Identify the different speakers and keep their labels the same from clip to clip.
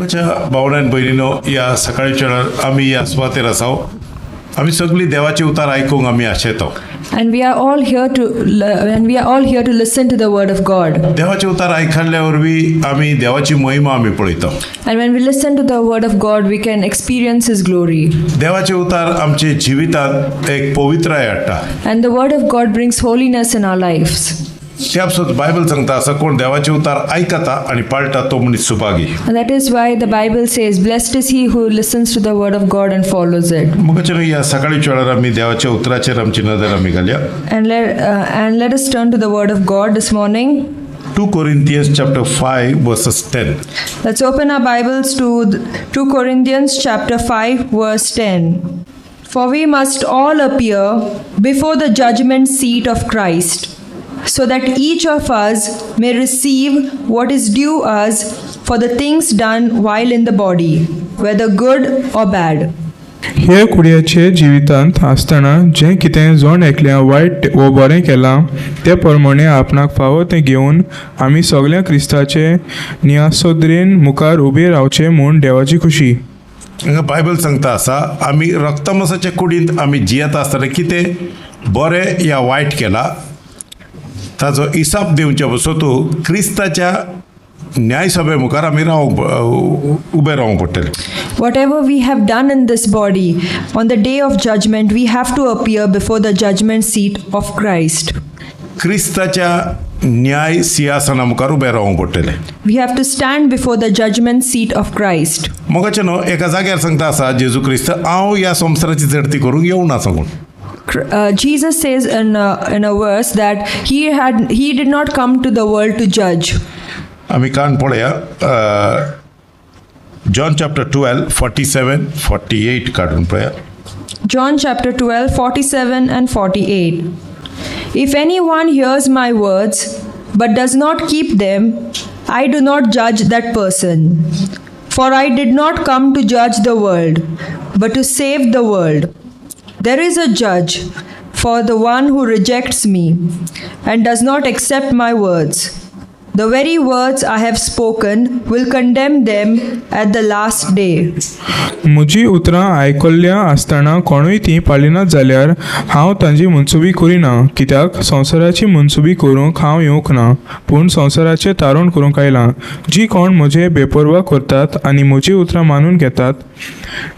Speaker 1: मोगाच्या भावनान भयणीनो या सकाळच्या वेळार आमी या सुवातेर आसाव आमी सगळी देवाचे उतार आयकूंक आमी आशेताव.
Speaker 2: And we are all here to listen to the word of God.
Speaker 1: देवाचे उतार आयकल्ल्या वरवीं आमी देवाची महिमा आमी पळयताव.
Speaker 2: And when we listen to the word of God, we can experience His glory.
Speaker 1: देवाचे उतार आमचे जिवितांत एक पवित्रताय हाडटा.
Speaker 2: And the word of God brings holiness in our lives.
Speaker 1: त्या सुद्दां बायबल सांगता असा कोण देवाचे उतार आयकता आनी पाळटा तो मनीस Subhagi.
Speaker 2: And that is why the Bible says, blessed is he who listens to the word of God and follows it.
Speaker 1: मोगाच्या या सकाळीच्या वेळार आमी देवाच्या उतराचेर आमची नदर आमी घालया.
Speaker 2: And let us turn to the word of God this morning.
Speaker 1: 2 Corinthians chapter 5 verses 10.
Speaker 2: Let's open our Bibles to 2 Corinthians chapter 5 verse 10. For we must all appear before the judgment seat of Christ, so that each of us may receive what is due us for the things done while in the body, whether good or bad.
Speaker 3: हे कुडयाचे जिवितांत आसतना जें कितें जोण एकल्या वायट वा बरें केलां ते प्रमाणे आपणाक फावो तें घेवन आमी सगळ्या क्रिस्ताचे नियासोद्रेन मुखार उबे रावचे म्हूण देवाची खुशी.
Speaker 1: हांगा बायबल सांगता असा आमी रक्तमांसाच्या कुडींत आमी जियेत आसतना कितें बरें या वायट केला ताचो हिसाब दिवचे पसून क्रिस्ताच्या न्यायसभे मुखार आमी उबे रावंक पडटलें.
Speaker 2: Whatever we have done in this body, on the day of judgment, we have to appear before the judgment seat of Christ.
Speaker 1: क्रिस्ताच्या न्याय सिंहासना मुखार उबे रावंक पडटलें.
Speaker 2: We have to stand before the judgment seat of Christ.
Speaker 1: मोगाचें न्हू एका जाग्यार सांगता असा जेजू क्रिस्त हांव ह्या संवसाराची झडती करूंक येवना सांगून.
Speaker 2: Jesus says in a verse that he did not come to the world to judge.
Speaker 1: आमी कान पळया जॉन चॅप्टर 12 47 48 काढून पळया.
Speaker 2: John chapter 12 47 and 48. If anyone hears my words but does not keep them, I do not judge that person. For I did not come to judge the world, but to save the world. There is a judge for the one who rejects me and does not accept my words. The very words I have spoken will condemn them at the last day.
Speaker 3: म्हजी उतरां आयकल्ल्या आसतना कोणूय ती पाळिनात जाल्यार हांव तांची मनसुबी करिना, कित्याक संवसाराची मनसुबी करूंक हांव येवंक ना, पूण संवसाराचें तारण करूंक आयलां. जी कोण म्हजे बेपरवा करतात आनी म्हजी उतरां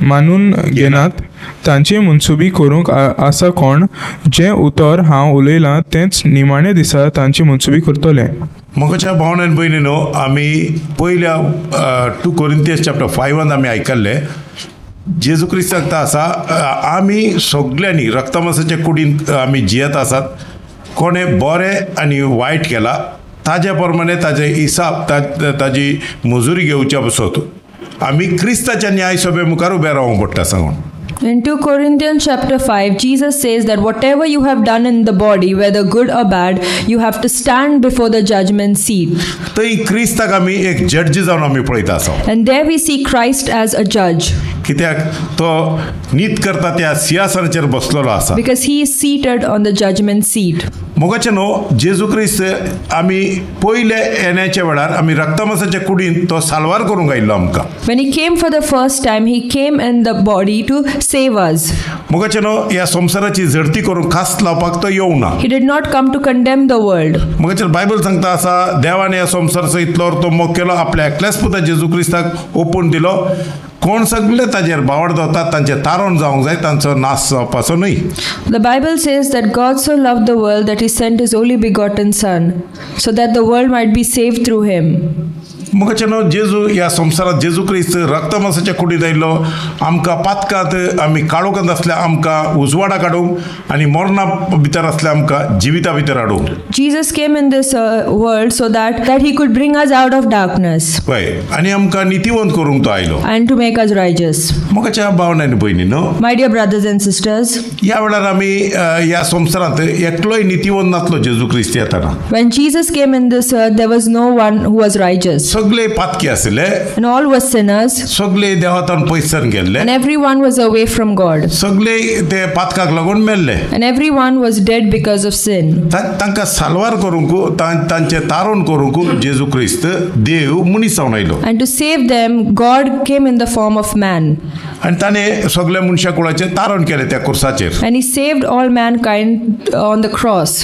Speaker 3: मानून घेनात तांची मनसुबी करूंक आसा कोण जें उतर हांव उलयलां तेंच निमाणे दिसा तांची मनसुबी करतले.
Speaker 1: मोगाच्या भावनान भयणीनो आमी पयल्या 2 Corinthians chapter 5 आमी आयकल्ले जेजू क्रिस्त सांगता असा आमी सगळ्यांनी रक्तमांसाच्या कुडींत आमी जियेत आसात. कोणें बरें आनी वायट केला ताजे प्रमाणे ताजे हिसाब ताजी मजुरी घेवच्या पसून आमी क्रिस्ताच्या न्यायसभे मुखार उबे रावंक पडटा सांगून.
Speaker 2: In 2 Corinthians chapter 5, Jesus says that whatever you have done in the body, whether good or bad, you have to stand before the judgment seat.
Speaker 1: थंय क्रिस्ताक आमी एक जड्जी जावन आमी पळयता आसा.
Speaker 2: And there we see Christ as a judge.
Speaker 1: कित्याक तो नीत करता त्या सिंहासनाचेर बसलेलो आसा.
Speaker 2: Because he is seated on the judgment seat.
Speaker 1: मोगाचें न्हू जेजू क्रिस्त आमी पयले येण्याच्या वेळार आमी रक्तमांसाच्या कुडींत तो साल्वार करूंक आयिल्लो आमकां.
Speaker 2: When he came for the first time, he came in the body to save us.
Speaker 1: मोगाचें न्हू ह्या संवसाराची झडती करूंक खास लावपाक तो येवना.
Speaker 2: He did not come to condemn the world.
Speaker 1: मोगाचेर बायबल सांगता आसा देवान ह्या संवसाराचो इतलो तो मोग केलो आपल्या एकल्याच पुता जेजू क्रिस्ताक ओपून दिलो. कोण सगळे ताजेर बावड जातात तांचे तारण जावंक जाय तांचो नाश जावपाचो न्हय.
Speaker 2: The Bible says that God so loved the world that he sent his only begotten son so that the world might be saved through him.
Speaker 1: मोगाचें न्हू जेजू ह्या संवसारांत जेजू क्रिस्त रक्तमांसाच्या कुडींत आयिल्लो आमकां पातकांत आमी काळोखांत आसल्या आमकां उजवाडा काडूंक आनी मरणा भितर आसल्या आमकां जिविता भितर हाडूंक.
Speaker 2: Jesus came in this world so that he could bring us out of darkness.
Speaker 1: पळय आनी आमकां नितिवंत करूंक तो आयलो.
Speaker 2: And to make us righteous.
Speaker 1: मोगाच्या भावनांनी भयणी न्हू
Speaker 2: My dear brothers and sisters,
Speaker 1: ह्या वेळार आमी ह्या संवसारांत एकलोय नितिवंत नासलो जेजू क्रिस्त येताना.
Speaker 2: when Jesus came in this earth, there was no one who was righteous.
Speaker 1: सगळे पातकी आसले,
Speaker 2: and all were sinners,
Speaker 1: सगळे देवातान पयसन गेल्ले,
Speaker 2: and everyone was away from God,
Speaker 1: सगळे ते पातकाक लागून मेल्ले.
Speaker 2: and everyone was dead because of sin.
Speaker 1: तांकां साल्वार करूंक तांचे तारण करूंक जेजू क्रिस्त देव मनीस जावन आयलो.
Speaker 2: And to save them, God came in the form of man,
Speaker 1: आनी ताणें सगळ्या मनशा कुळाचें तारण केलें त्या कुर्साचेर.
Speaker 2: and he saved all mankind on the cross.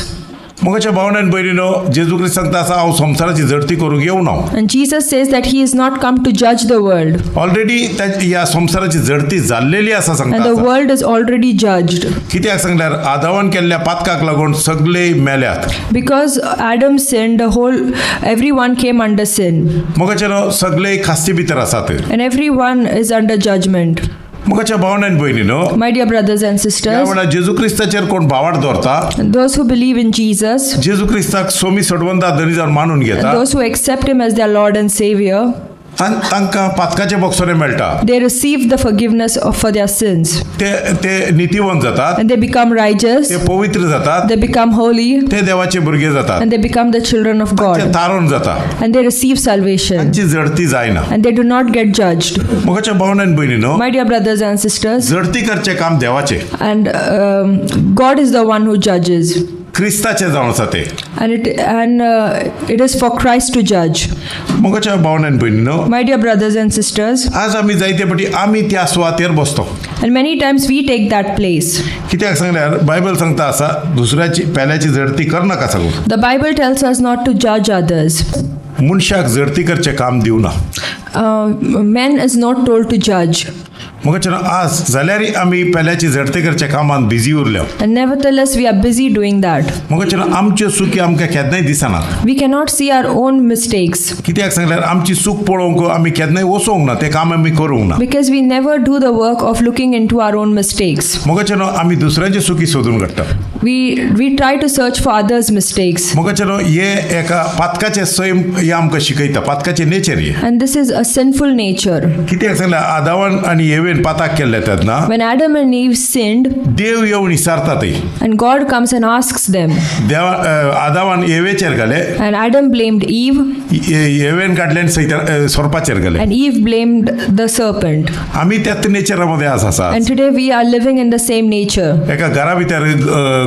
Speaker 1: मोगाच्या भावनान भयणीनो, जेजू क्रिस्त सांगता आसा हांव संवसाराची झडती करूंक येवं ना.
Speaker 2: And Jesus says that he is not come to judge the world,
Speaker 1: already ह्या संवसाराची झडती जाल्लेली आसा
Speaker 2: and
Speaker 1: सांगता
Speaker 2: the
Speaker 1: आसा.
Speaker 2: world is already judged.
Speaker 1: कित्याक सांगल्यार आदावान केल्ल्या पातकाक लागून सगळे मेल्यात.
Speaker 2: Because Adam sinned, everyone came under sin,
Speaker 1: मोगाच्या सगळे खास्ती भितर आसात.
Speaker 2: and everyone is under judgment.
Speaker 1: मोगाच्या भावनान भयणीनो,
Speaker 2: My dear brothers and
Speaker 1: ह्या
Speaker 2: sisters,
Speaker 1: वेळार जेजू क्रिस्ताचेर कोण भावार्थ दवरता,
Speaker 2: and those who believe in Jesus,
Speaker 1: जेजू क्रिस्ताक सोमी सडवंदा धनी जावन मानून
Speaker 2: and
Speaker 1: घेता,
Speaker 2: those who accept him as their Lord and Savior,
Speaker 1: तांकां पातकाचे बक्षरे मेळटा.
Speaker 2: they receive the forgiveness for their sins,
Speaker 1: ते नितीवंत जातात,
Speaker 2: and they become righteous,
Speaker 1: ते पवित्र जातात,
Speaker 2: they become holy,
Speaker 1: ते देवाचे भुरगे जातात,
Speaker 2: and they become the children of
Speaker 1: ते
Speaker 2: God,
Speaker 1: तारण जाता,
Speaker 2: and they receive salvation,
Speaker 1: तांची झडती जायना.
Speaker 2: and they do not get judged.
Speaker 1: मोगाच्या भावनान भयणीनो,
Speaker 2: My dear brothers and sisters,
Speaker 1: झडती करचे काम देवाचे,
Speaker 2: and God is the one who judges,
Speaker 1: क्रिस्ताचे जावन आसा ते.
Speaker 2: and it is for Christ to judge.
Speaker 1: मोगाच्या भावनान भयणीनो,
Speaker 2: My dear brothers and sisters,
Speaker 1: आज आमी जायते फावटी आमी त्या सुवातेर बसतो.
Speaker 2: and many times we take that place.
Speaker 1: कित्याक सांगल्यार बायबल सांगता आसा दुसऱ्याची पेल्याची झडती करनाका सांगून.
Speaker 2: The Bible tells us not to judge others.
Speaker 1: मनशाक झडती करचे काम दिवना.
Speaker 2: Man is not told to judge.
Speaker 1: मोगाच्या आज जाल्यारय आमी पेल्याची झडती करचे कामान बिजी उरल्या.
Speaker 2: And nevertheless, we are busy doing that.
Speaker 1: मोगाच्या आमच्यो चुकी आमकां केन्नाय दिसनात.
Speaker 2: We cannot see our own mistakes
Speaker 1: कित्याक सांगल्यार आमची चूक पळोवंक आमी केन्नाय वचोंक ना, ते काम आमी करूंक ना.
Speaker 2: because we never do the work of looking into our own mistakes.
Speaker 1: मोगाच्या आमी दुसऱ्यांची चुकी सोदून काडटा.
Speaker 2: We try to search for others' mistakes.
Speaker 1: मोगाच्या हे एका पातकाचे सैम हे आमकां शिकयता, पातकाचे नेचर हे.
Speaker 2: And this is a sinful nature.
Speaker 1: कित्याक सांगल्यार आदावान आनी हेवेन पाताक केल्ले तेन्ना
Speaker 2: When Adam and Eve sinned,
Speaker 1: देव येवन विचारता ते.
Speaker 2: and God comes and asks them,
Speaker 1: देवा आदावान हेवेचेर घाले,
Speaker 2: and Adam blamed Eve,
Speaker 1: heaven काडले सोरपाचेर घाले.
Speaker 2: and Eve blamed the serpent.
Speaker 1: आमी त्याच नेचरामध्ये आसा.
Speaker 2: And today we are living in the same nature.
Speaker 1: एका घरा भितर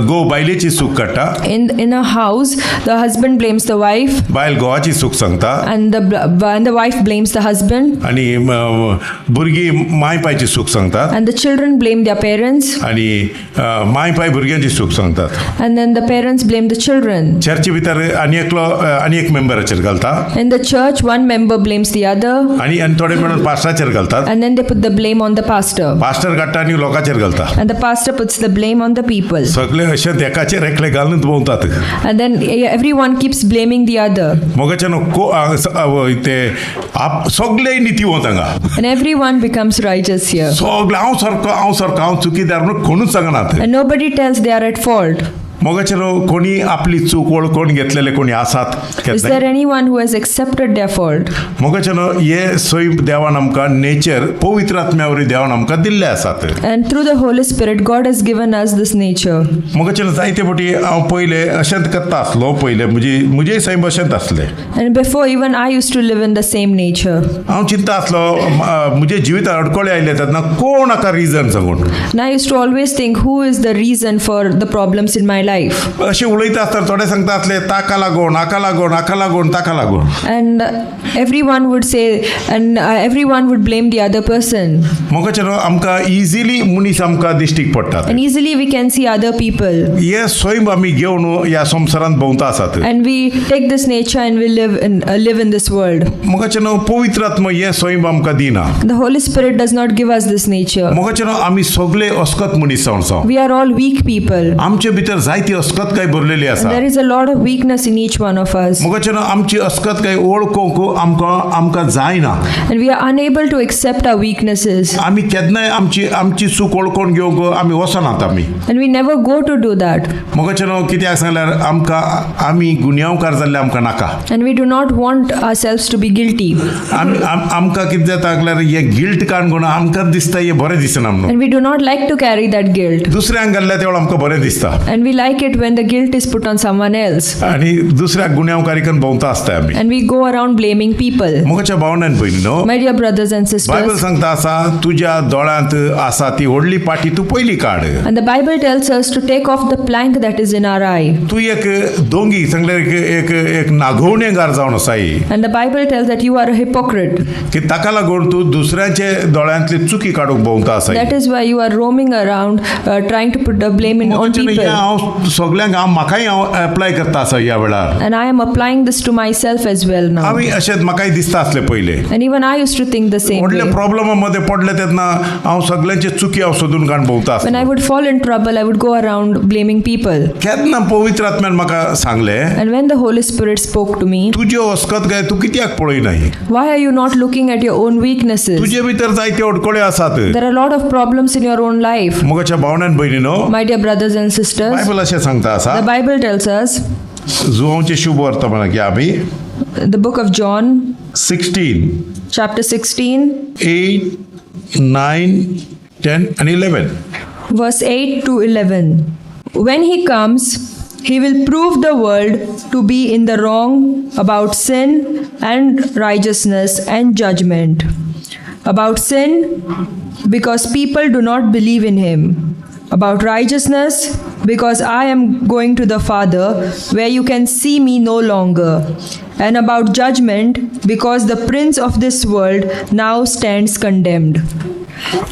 Speaker 1: घोव बायलेची चूक काडटा,
Speaker 2: In a house, the husband blames the wife,
Speaker 1: बायल घोवाची चूक सांगता,
Speaker 2: and the wife blames the husband,
Speaker 1: आणि भुरगीं माय पायची चूक सांगतात,
Speaker 2: and the children blame their parents,
Speaker 1: आणि माय पाय भुरग्यांची चूक सांगतात.
Speaker 2: and then the parents blame the children.
Speaker 1: चर्ची भितर आनी एक मेंबराचेर घालता,
Speaker 2: In the church, one member blames the other,
Speaker 1: आणि थोडे मेळून पास्टराचेर घालतात.
Speaker 2: and then they put the blame on the pastor,
Speaker 1: pastor काडटा आनी लोकांचेर घालता.
Speaker 2: and the pastor puts the blame on the people,
Speaker 1: सगळे अशें एकाचेर एकले घालून भोंवतात.
Speaker 2: and then everyone keeps blaming the other,
Speaker 1: मोगाच्यान ते सगळे नितीवंत हांगा,
Speaker 2: and everyone becomes righteous here,
Speaker 1: सगळे हांव सारको हांव चुकीदार म्हणून कोणूच सांगनात.
Speaker 2: and nobody tells they are at fault.
Speaker 1: मोगाच्यान कोणी आपली चूक वळखून घेतलेले कोणी आसात
Speaker 2: Is
Speaker 1: केन्नाय.
Speaker 2: there anyone who has accepted their fault?
Speaker 1: मोगाच्यान हे सोय देवान आमकां नेचर पवित्र आत्म्यावरी देवान आमकां दिल्ले आसात.
Speaker 2: And through the Holy Spirit, God has given us this nature.
Speaker 1: मोगाच्यान जायते फावटी हांव पयले अशेंत करता आसलो, पयले म्हजे सैम अशेंत आसले.
Speaker 2: And before, even I used to live in the same nature.
Speaker 1: हांव चिंता आसलो म्हजे जिवितांत अडखळे आयले तेन्ना कोण हाका रिजन सांगून.
Speaker 2: And I used to always think, who is the reason for the problems in my life?
Speaker 1: अशें उलयता आसतना थोडे सांगता आसले ताका लागून, हाका लागून, हाका लागून, ताका लागून.
Speaker 2: And everyone would say, and everyone would blame the other person.
Speaker 1: मोगाच्यान आमकां इजिली मनीस आमकां दिश्टीक पडटात.
Speaker 2: And easily we can see other people.
Speaker 1: हे स्वयं आमी घेवन ह्या संवसारांत भोंवता आसात.
Speaker 2: And we take this nature and we live in this world.
Speaker 1: मोगाच्यान पवित्र आत्मा हे स्वयं आमकां दिना.
Speaker 2: The Holy Spirit does not give us this nature.
Speaker 1: मोगाच्यान आमी सगळे अस्कत मनीस जावन.
Speaker 2: We are all weak people.
Speaker 1: आमचे भितर जायती अस्कतकाय भरलेली आसा.
Speaker 2: There is a lot of weakness in each one of us.
Speaker 1: मोगाच्यान आमची अस्कतकाय वळखूंक आमकां जायना.
Speaker 2: And we are unable to accept our weaknesses.
Speaker 1: आमी केन्नाय आमची चूक वळखून घेवंक आमी वचनात आमी.
Speaker 2: And we never go to do that.
Speaker 1: मोगाच्यान कित्याक सांगल्यार आमी गुन्यांवकार जाल्ले आमकां नाका.
Speaker 2: And we do not want ourselves to be guilty.
Speaker 1: आमकां कितें जाता जाल्यार हे गिल्ट काणून आमकां दिसता हे बरें दिसना म्हणून.
Speaker 2: And we do not like to carry that guilt.
Speaker 1: दुसऱ्यांक घाल्ल्या तेवळ आमकां बरें दिसता.
Speaker 2: And we like like it when the guilt is put on someone else.
Speaker 1: आणि दुसऱ्या गुन्यांवकारीकन भोंवता आसता आमी.
Speaker 2: And we go around blaming people.
Speaker 1: मुखाच्या भावनान भयणीनो,
Speaker 2: My dear brothers and
Speaker 1: Bible
Speaker 2: sisters,
Speaker 1: सांगता आसा तुज्या दोळ्यांत आसा ती व्हडली पाटी तू पयली काड.
Speaker 2: and the Bible tells us to take off the plank that is in our eye.
Speaker 1: तू एक दोंगी सांगल्यार एक नागोवणेगार जावन आसाय.
Speaker 2: And the Bible tells that you are a hypocrite.
Speaker 1: की ताका लागून तू दुसऱ्याचे दोळ्यांतली चुकी काडूंक भोंवता आसाय.
Speaker 2: That is why you are roaming around trying to put the blame on people.
Speaker 1: हांव सगळ्यांक म्हाकाय एप्लाय करता आसा ह्या वेळार.
Speaker 2: And I am applying this to myself as well now.
Speaker 1: आमी अशेंच म्हाकाय दिसता आसले पयले.
Speaker 2: And even I used to think the same
Speaker 1: व्हडल्या
Speaker 2: way.
Speaker 1: प्रॉब्लमा मध्ये पडले तेन्ना हांव सगळ्यांचे चुकी हांव सोदून काडून भोंवता
Speaker 2: When I
Speaker 1: आसलो.
Speaker 2: would fall in trouble, I would go around blaming people.
Speaker 1: केन्ना पवित्र आत्म्यान म्हाका सांगले,
Speaker 2: And when the Holy Spirit spoke to me,
Speaker 1: तुज्यो वस्कत तू कित्याक पळयनाय?
Speaker 2: why are you not looking at your own weaknesses?
Speaker 1: तुजे भितर जायते अडखळे आसात.
Speaker 2: There are a lot of problems in your own life.
Speaker 1: मुगाच्या भावनान भयणीनो,
Speaker 2: My dear brothers and sisters,
Speaker 1: Bible अशें सांगता आसा,
Speaker 2: the Bible tells us,
Speaker 1: जुवांचे शुभ वर्तमान की आमी
Speaker 2: the book of John,
Speaker 1: 16,
Speaker 2: chapter 16,
Speaker 1: 8, 9, 10 and 11.
Speaker 2: verse 8 to 11. When he comes, he will prove the world to be in the wrong about sin and righteousness and judgment. About sin, because people do not believe in him. About righteousness, because I am going to the Father, where you can see me no longer. And about judgment, because the prince of this world now stands condemned.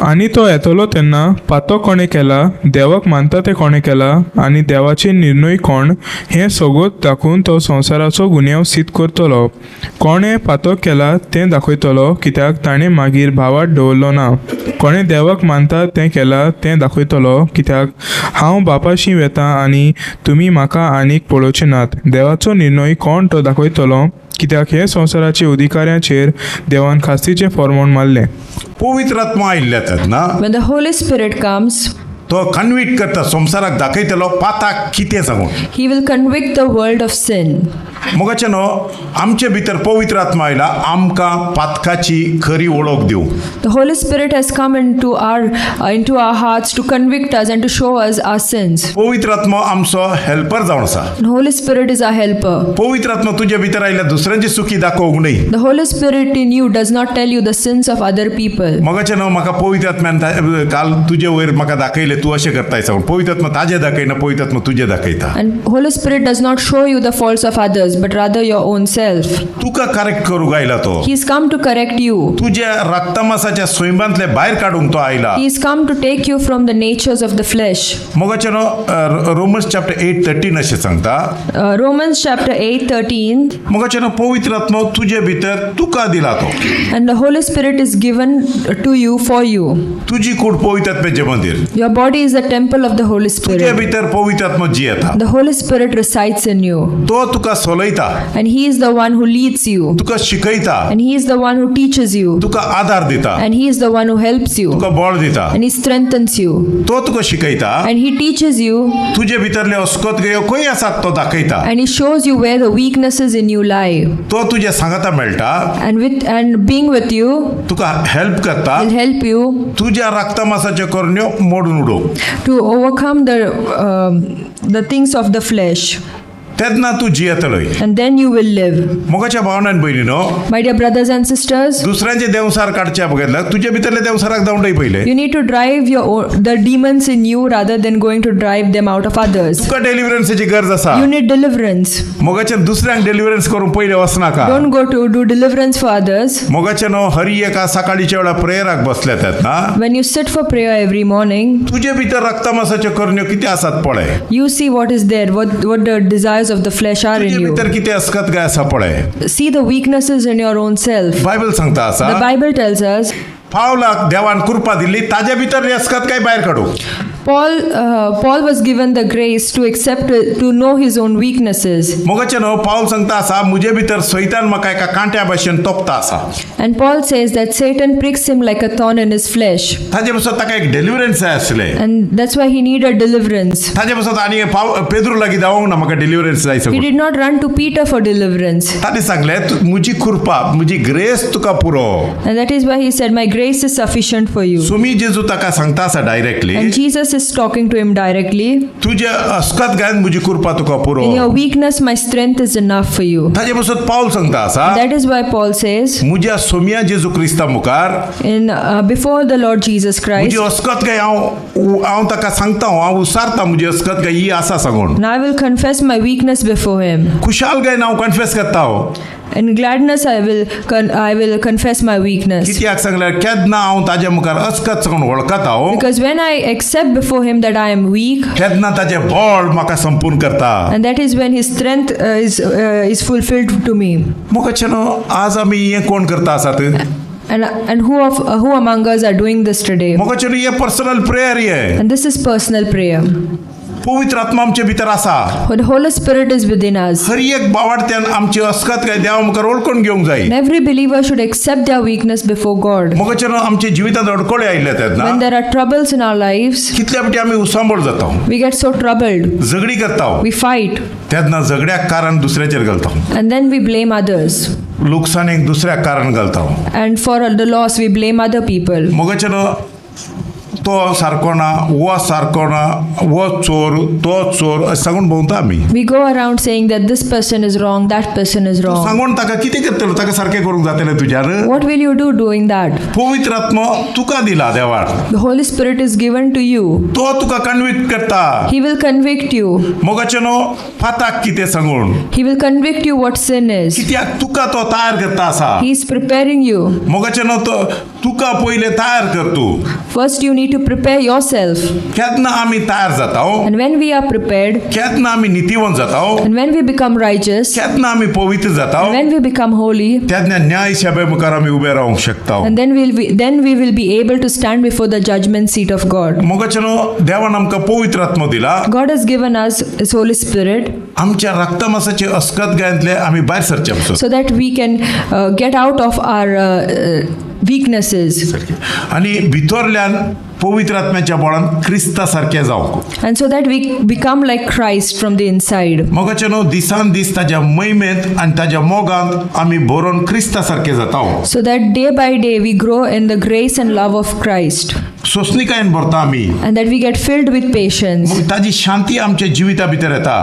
Speaker 3: आणि तो येतलो तेन्ना पातो कोणे केला, देवाक मानता ते कोणे केला आनी देवाचे निर्णय कोण, हें सगळं दाखोवन तो संवसाराचो गुन्यांव सिद्ध करतलो. कोणे पातो केला तें दाखयतलो, कित्याक ताणें मागीर भावाक दवरलो ना. कोणे देवाक मानता तें केला तें दाखयतलो, कित्याक हांव बापाशी वेतां आनी तुमी म्हाका आनीक पळोवचे नात. देवाचो निर्णय कोण तो दाखयतलो, कित्याक हे संवसाराचे अधिकाऱ्यांचेर देवान खास्तीचें फर्मोण मारलें.
Speaker 1: पवित्र आत्मा आयिल्ल्या तेन्ना
Speaker 2: When the Holy Spirit comes,
Speaker 1: तो कन्विक्ट करता, संवसाराक दाखयतलो पाताक कितें सांगून.
Speaker 2: he will convict the world of sin.
Speaker 1: मुगाचे न्हू, आमचे भितर पवित्र आत्मा आयला आमकां पातकाची खरी वळख दिवं.
Speaker 2: The Holy Spirit has come into our hearts to convict us and to show us our sins.
Speaker 1: पवित्र आत्मा आमचो हेल्पर जावन आसा.
Speaker 2: The Holy Spirit is our helper.
Speaker 1: पवित्र आत्मा तुजे भितर आयल्या दुसऱ्यांची चुकी दाखोवंक न्हय.
Speaker 2: The Holy Spirit in you does not tell you the sins of other people.
Speaker 1: मगाचे न्हू, म्हाका पवित्र आत्म्यान काल तुजे वयर म्हाका दाखयले तूं अशें करताय सांगून. पवित्र आत्मा ताजे दाखयना, पवित्र आत्मा तुजे दाखयता.
Speaker 2: And Holy Spirit does not show you the faults of others, but rather your own self.
Speaker 1: तुका करेक्ट करूंक आयला तो.
Speaker 2: He has come to correct you.
Speaker 1: तुज्या रक्तमासाच्या स्वयंबांतले भायर काडूंक तो आयला.
Speaker 2: He has come to take you from the natures of the flesh.
Speaker 1: मगाचे न्हू, रोमन्स चॅप्टर 8:13 अशें सांगता.
Speaker 2: Romans chapter 8:13.
Speaker 1: मगाचे न्हू, पवित्र आत्मा तुजे भितर तुका दिला तो.
Speaker 2: And the Holy Spirit is given to you for you.
Speaker 1: तुजी कूड पवित्र आत्म्याचें मंदिर.
Speaker 2: Your body is the temple of the Holy
Speaker 1: तुजे
Speaker 2: Spirit.
Speaker 1: भितर पवित्र आत्मा जियेता.
Speaker 2: The Holy Spirit resides in you.
Speaker 1: तो तुका सोलयता,
Speaker 2: And He is the one who leads you.
Speaker 1: तुका शिकयता,
Speaker 2: And He is the one who teaches you.
Speaker 1: तुका आधार दिता,
Speaker 2: And He is the one who helps you.
Speaker 1: तुका बळ दिता.
Speaker 2: And He strengthens you.
Speaker 1: तो तुका शिकयता,
Speaker 2: And He teaches you.
Speaker 1: तुजे भितरले अस्कोत गयो खंय आसात तो दाखयता.
Speaker 2: And He shows you where the weaknesses in you lie.
Speaker 1: तो तुजे सांगाता मेळटा,
Speaker 2: And being with you
Speaker 1: तुका हेल्प करता,
Speaker 2: will help you
Speaker 1: तुज्या रक्तमासाच्यो करण्यो मोडून उडोवंक.
Speaker 2: to overcome the things of the flesh.
Speaker 1: तेन्ना तूं जियेतलोय.
Speaker 2: And then you will live.
Speaker 1: मोगाच्या भावनान भयणीनो,
Speaker 2: My dear brothers and sisters,
Speaker 1: दुसऱ्यांचे देवसार काडच्या बघितल्या, तुजे भितरले देवसाराक धांवडय पयले.
Speaker 2: you need to drive the demons in you rather than going to drive them out of others.
Speaker 1: तुका डेलिव्हरन्सची गरज आसा.
Speaker 2: You need deliverance.
Speaker 1: मोगाच्या दुसऱ्यांक डेलिव्हरन्स करून पयले वचनाका.
Speaker 2: Don't go to do deliverance for others.
Speaker 1: मोगाचे न्हू, हरी एका सकाळीच्या वेळा प्रेयराक बसले तेन्ना
Speaker 2: When you sit for prayer every morning,
Speaker 1: तुजे भितर रक्तमासाच्यो करण्यो कितें आसात पळय.
Speaker 2: you see what is there, what the desires of the flesh are
Speaker 1: तुजे
Speaker 2: in you.
Speaker 1: भितर कितें असकत काय आसा पळय.
Speaker 2: See the weaknesses in your own self.
Speaker 1: Bible सांगता आसा,
Speaker 2: The Bible tells us,
Speaker 1: पावलाक देवान कृपा दिली, ताजे भितरली असकत काय भायर काडू.
Speaker 2: Paul was given the grace to know his own weaknesses.
Speaker 1: मोगाचे न्हू, पाऊल सांगता आसा, मुजे भितर सैतान म्हाका एका कांट्या भाशेन तोपता आसा.
Speaker 2: And Paul says that Satan pricks him like a thorn in his flesh.
Speaker 1: ताजे पासून ताका एक डेलिव्हरन्स जाय आसले.
Speaker 2: And that's why he needed deliverance.
Speaker 1: ताजे पासून आनी पेद्रू लागीं धांवंक ना, म्हाका डेलिव्हरन्स जाय
Speaker 2: He
Speaker 1: सगळं.
Speaker 2: did not run to Peter for deliverance.
Speaker 1: ताणें सांगलें, म्हजी कृपा, म्हजी ग्रेस तुका पुरो.
Speaker 2: And that is why he said, my grace is sufficient for you.
Speaker 1: Sumi जेजू ताका सांगता आसा directly,
Speaker 2: And Jesus is talking to him directly.
Speaker 1: तुझे अस्कत गायन मुझी कृपा तुका पुरो.
Speaker 2: In your weakness, my strength is enough for you.
Speaker 1: ताजे पासून पाऊल सांगता असा
Speaker 2: That is why Paul says,
Speaker 1: मुझ्या सोम्या जेजू क्रिस्ता मुखार
Speaker 2: in before the Lord Jesus Christ,
Speaker 1: मुझी अस्कत गाय हांव ताका सांगता हांव उसारता मुझी अस्कत गाय ही आसा सांगून
Speaker 2: and I will confess my weakness before him.
Speaker 1: Khushal गाय हांव कन्फेस करता
Speaker 2: In gladness I will confess my weakness.
Speaker 1: कित्याक सांगल्यार केन्ना हांव ताजे मुखार अस्कत सांगून वळखता
Speaker 2: Because when I accept before him that I am weak,
Speaker 1: केन्ना ताजे बळ म्हाका संपूर्ण करता.
Speaker 2: and that is when his strength is fulfilled to me.
Speaker 1: मुखाचे न्हू आज आमी हे कोण करता आसात
Speaker 2: And who among us are doing this today?
Speaker 1: मुखाचे न्हू हे पर्सनल प्रेयर हे
Speaker 2: And this is personal prayer.
Speaker 1: पवित्र आत्मा आमचे भितर आसा.
Speaker 2: For the Holy Spirit is within us.
Speaker 1: हर एक बावार्थ्यान आमची अस्कत काय देवा मुखार ओळखून घेवंक जाय.
Speaker 2: And every believer should accept their weakness before God.
Speaker 1: मुखाचे न्हू आमच्या जिवितांत अडखळे आयिल्ले तेन्ना
Speaker 2: When there are troubles in our lives,
Speaker 1: कितल्या फावटी आमी उसांबळ जाता,
Speaker 2: we get so troubled.
Speaker 1: झगडी करता,
Speaker 2: We fight.
Speaker 1: तेन्ना झगड्याक कारण दुसऱ्याचेर घालता,
Speaker 2: And then we blame others.
Speaker 1: लुकसाणेक दुसऱ्याक कारण घालता.
Speaker 2: And for the loss, we blame other people.
Speaker 1: मुखाचे न्हू तो सारको ना, वो सारको ना, वो चोर, तो चोर अशें सांगून भोंवता आमी.
Speaker 2: We go around saying that this person is wrong, that person is wrong.
Speaker 1: सांगून ताका कितें करतलो, ताका सारकें करूंक जातलें तुज्यान.
Speaker 2: What will you do doing that?
Speaker 1: पवित्र आत्मा तुका दिला देवान,
Speaker 2: The Holy Spirit is given to you.
Speaker 1: तो तुका कन्विक्ट करता.
Speaker 2: He will convict you.
Speaker 1: मोगाचें न्हू फाताक कितें सांगून
Speaker 2: He will convict you what sin is.
Speaker 1: कित्याक तुका तो तयार करता आसा.
Speaker 2: He is preparing you.
Speaker 1: मोगाचें न्हू तो तुका पयलें तयार कर तूं.
Speaker 2: First, you need to prepare yourself.
Speaker 1: केन्ना आमी तयार जाता,
Speaker 2: And when we are prepared,
Speaker 1: केन्ना आमी नितीवंत जाता,
Speaker 2: and when we become righteous,
Speaker 1: केन्ना आमी पवित्र जाता,
Speaker 2: and when we become holy,
Speaker 1: तेन्ना न्याय सभे मुखार आमी उबे रावंक शकता.
Speaker 2: and then we will be able to stand before the judgment seat of God.
Speaker 1: मोगाचें न्हू देवान आमकां पवित्र आत्मा दिला.
Speaker 2: God has given us His Holy Spirit
Speaker 1: आमच्या रक्तमासाचे अस्कत गायंतले आमी भायर सरचे पसून
Speaker 2: so that we can get out of our weaknesses,
Speaker 1: आनी भितरल्यान पवित्र आत्म्याच्या बळान क्रिस्ता सारखे जावंक.
Speaker 2: and so that we become like Christ from the inside.
Speaker 1: मोगाचें न्हू दिसान दीस ताज्या मैमेंत आनी ताज्या मोगांत आमी भरोवन क्रिस्ता सारखे जाता.
Speaker 2: So that day by day we grow in the grace and love of Christ,
Speaker 1: सोसणीकायेन भरता आमी,
Speaker 2: and that we get filled with patience,
Speaker 1: ताजी शांती आमच्या जिविता भितर येता.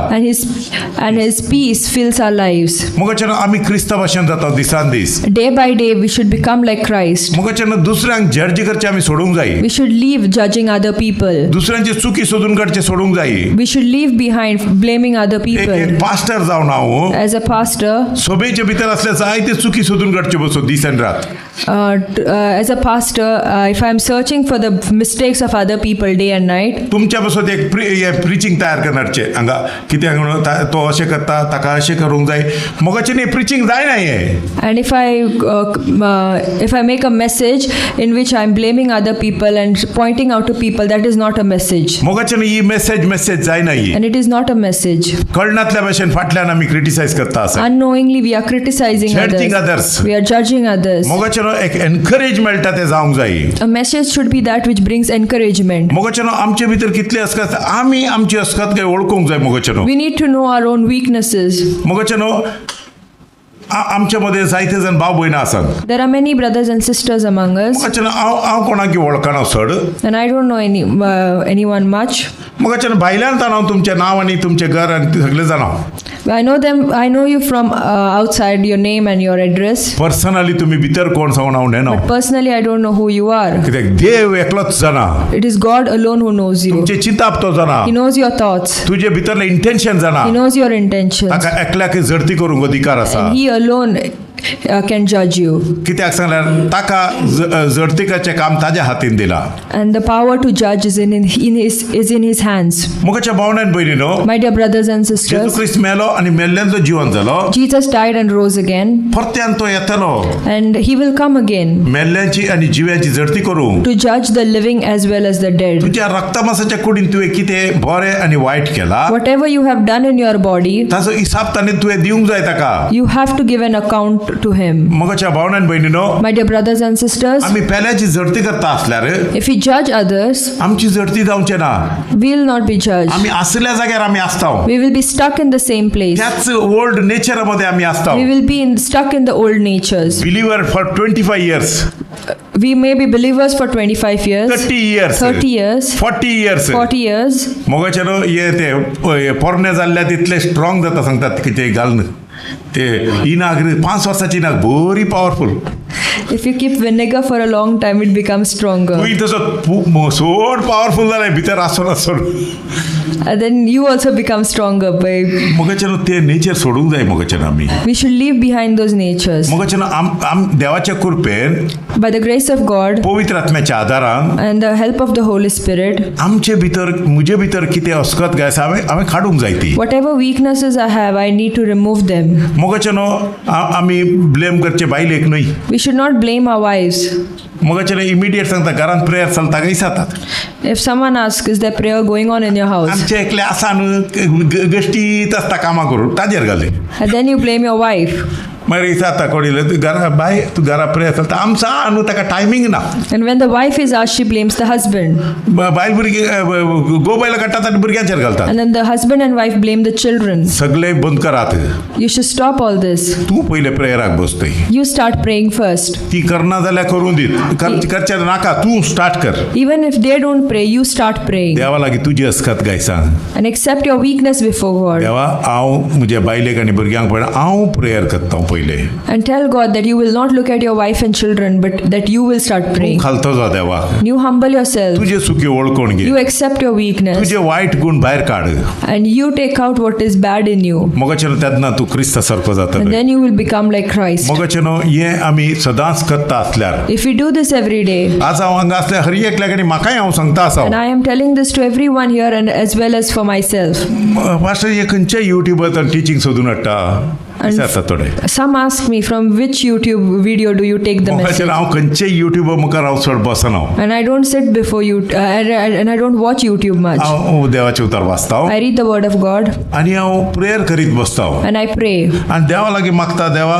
Speaker 2: and His peace fills our lives.
Speaker 1: मोगाचें न्हू आमी क्रिस्ता भाशेन जाता दिसान दीस.
Speaker 2: Day by day we should become like Christ.
Speaker 1: मोगाचें न्हू दुसऱ्यांक जर्जी करचे आमी सोडूंक जाय.
Speaker 2: We should leave judging other people.
Speaker 1: दुसऱ्यांची चुकी सोदून काडचे सोडूंक जाय.
Speaker 2: We should leave behind blaming other people.
Speaker 1: एक पास्टर जावन हांव
Speaker 2: As a pastor,
Speaker 1: सभेच्या भितर असल्या जायते चुकी सोदून काडच्यो बसून दीस आनी रात.
Speaker 2: as a pastor, if I'm searching for the mistakes of other people day and night,
Speaker 1: तुमच्या बसून एक प्रिचिंग तयार करनारचे हांगा कित्याक म्हणून तो अशें करता ताका अशें करूंक जाय, मोगाचें न्ही प्रिचिंग जायना हें.
Speaker 2: and if I make a message in which I'm blaming other people and pointing out to people, that is not a message,
Speaker 1: मोगाचें न्ही ही मेसेज जायना ही.
Speaker 2: and it is not a message.
Speaker 1: कळनातल्या भाशेन फाटल्यान आमी क्रिटिसायज करता आसा.
Speaker 2: Unknowingly we are criticizing
Speaker 1: Judging
Speaker 2: others.
Speaker 1: others.
Speaker 2: We are judging others.
Speaker 1: मोगाचें न्हू एक एनकरेज मेळटा तें जावंक जाय.
Speaker 2: A message should be that which brings encouragement.
Speaker 1: मोगाचें न्हू आमचे भितर कितले अस्कत आमी आमची अस्कत काय ओळखूंक जाय. मोगाचें न्हू
Speaker 2: We need to know our own weaknesses.
Speaker 1: मोगाचें न्हू आमच्या मध्ये जायते जण भाव भयणां आसात.
Speaker 2: There are many brothers and sisters among us,
Speaker 1: मोगाचें न्हू हांव कोणाक वळखना चड.
Speaker 2: and I don't know anyone much.
Speaker 1: मोगाचें न्हू भायल्यान जाणा हांव तुमचें नांव आनी तुमचें घर आनी सगळें जाणा.
Speaker 2: I know them. I know you from outside, your name and your address.
Speaker 1: Personally तुमी भितर कोण सांगून हांव न्हेनो.
Speaker 2: Personally, I don't know who you are.
Speaker 1: कित्याक देव एकलोच जाणा.
Speaker 2: It is God alone who knows you.
Speaker 1: तुमचे चिंताप तो जाणा.
Speaker 2: He knows your thoughts.
Speaker 1: तुझे भितरले इंटेन्शन जाणा.
Speaker 2: He knows your intentions.
Speaker 1: ताका एकल्याक झडती करूंक अधिकार आसा.
Speaker 2: And He alone can judge you.
Speaker 1: कित्याक सांगल्यार ताका झडतीकाचें काम ताज्या हातीन दिला.
Speaker 2: And the power to judge is in His hands.
Speaker 1: मुखाच्या भावनान भयणीनो,
Speaker 2: My dear brothers and
Speaker 1: Jeju
Speaker 2: sisters,
Speaker 1: ख्रिस्त मेलो आनी मेल्ल्यांचो जिवन जालो.
Speaker 2: Jesus died and rose again,
Speaker 1: परत्यान तो येतलो
Speaker 2: and He will come again
Speaker 1: मेल्ल्यांची आनी जिव्यांची झडती करूंक.
Speaker 2: to judge the living as well as the dead.
Speaker 1: तुज्या रक्तमासाच्या कुडीन तुवें कितें बरें आनी वायट केला
Speaker 2: Whatever you have done in your body,
Speaker 1: ताचो हिसाब ताणें तुवें दिवंक जाय ताका.
Speaker 2: you have to give an account to Him.
Speaker 1: मुखाच्या भावनान भयणीनो,
Speaker 2: My dear brothers and sisters,
Speaker 1: आमी पेल्याची झडती करता आसल्यार
Speaker 2: if we judge others,
Speaker 1: आमची झडती जावचें ना.
Speaker 2: we will not be judged.
Speaker 1: आमी आसल्या जाग्यार आमी आसता.
Speaker 2: We will be stuck in the same place.
Speaker 1: त्याच ओल्ड नेचरमध्ये आम्ही असतो.
Speaker 2: We will be stuck in the old natures.
Speaker 1: Believer for 25 years,
Speaker 2: We may be believers for 25 years,
Speaker 1: 30 years,
Speaker 2: 30 years,
Speaker 1: 40 years.
Speaker 2: 40 years.
Speaker 1: मोगाच्या हे ते पोरण्या जाल्ल्या तितले स्ट्रॉंग जाता सांगतात की ते घालणं ते इनाग 5 वर्साची इनाग बरी powerful.
Speaker 2: If you keep vinegar for a long time, it becomes stronger.
Speaker 1: तूं तसो सोड पॉवरफुल जालें भितर आसोन आसोन.
Speaker 2: And then you also become stronger.
Speaker 1: मोगाच्यान ते नेचर सोडूंक जाय. मोगाच्यान आमी
Speaker 2: We should leave behind those natures.
Speaker 1: मोगाच्यान आम देवाच्या कृपेन
Speaker 2: By the grace of God
Speaker 1: पवित्र आत्म्याच्या आदारान
Speaker 2: and the help of the Holy Spirit,
Speaker 1: आमचे भितर मुजे भितर कितें अस्कत गाय आसा हांवें काडूंक जाय ती.
Speaker 2: whatever weaknesses I have, I need to remove them.
Speaker 1: मोगाच्यान आमी ब्लेम करचे बायलेक न्हय.
Speaker 2: We should not blame our wives.
Speaker 1: मोगाच्यान इमिडिएट सांगता घरांत प्रेयर चलता काय जातात.
Speaker 2: If someone asks, is there prayer going on in your house?
Speaker 1: आमचे एकले आसा न्हू गश्टीत आसता कामां करून ताजेर घाले.
Speaker 2: And then you blame your wife.
Speaker 1: मागीर दिसता कोडिले तूं घरा बाय तूं घरा प्रेयर चलता आमचा न्हू ताका टायमींग ना.
Speaker 2: And when the wife is asked, she blames the husband.
Speaker 1: बायल भुरगीं गो बायलां काडटात आनी भुरग्यांचेर घालतात.
Speaker 2: And then the husband and wife blame the children.
Speaker 1: सगळे बंद करात.
Speaker 2: You should stop all this.
Speaker 1: तूं पयले प्रेयराक बस थंय.
Speaker 2: You start praying first.
Speaker 1: ती करना जाल्यार करूं दीत. करचे नाका तूं स्टार्ट कर.
Speaker 2: Even if they don't pray, you start praying.
Speaker 1: देवा लागीं तुजी अस्कत गाय सांग.
Speaker 2: And accept your weakness before God.
Speaker 1: देवा हांव म्हज्या बायलेक आनी भुरग्यांक पळय हांव प्रेयर करता पयले.
Speaker 2: And tell God that you will not look at your wife and children, but that you will start praying.
Speaker 1: खालतो जा देवा.
Speaker 2: You humble yourself.
Speaker 1: तुजे सुखी ओळखून घे.
Speaker 2: You accept your weakness.
Speaker 1: तुजे वायट गुण भायर काड.
Speaker 2: And you take out what is bad in you.
Speaker 1: मोगाचें तेन्ना तूं क्रिस्ता सारको जाता.
Speaker 2: And then you will become like Christ.
Speaker 1: मोगाचें हें आमी सदांच करता आसल्यार
Speaker 2: If we do this every day,
Speaker 1: आज हांव हांगा आसल्यार हर एकल्या कडेन म्हाकाय हांव सांगता आसा.
Speaker 2: and I am telling this to everyone here and as well as for myself.
Speaker 1: Master हे खंयच्या युट्यूबार टीचिंग सोदून हाडटा विचारता थोडे.
Speaker 2: Some ask me, from which YouTube video do you take the
Speaker 1: मोगाचें
Speaker 2: message?
Speaker 1: हांव खंयचे युट्यूबार मुखार हांव चड बसना.
Speaker 2: And I don't sit before you, and I don't watch YouTube much.
Speaker 1: हांव देवाचे उतार वाचता
Speaker 2: I read the Word of God
Speaker 1: आनी हांव प्रेयर करीत बसता.
Speaker 2: and I pray.
Speaker 1: आनी देवा लागीं मागता देवा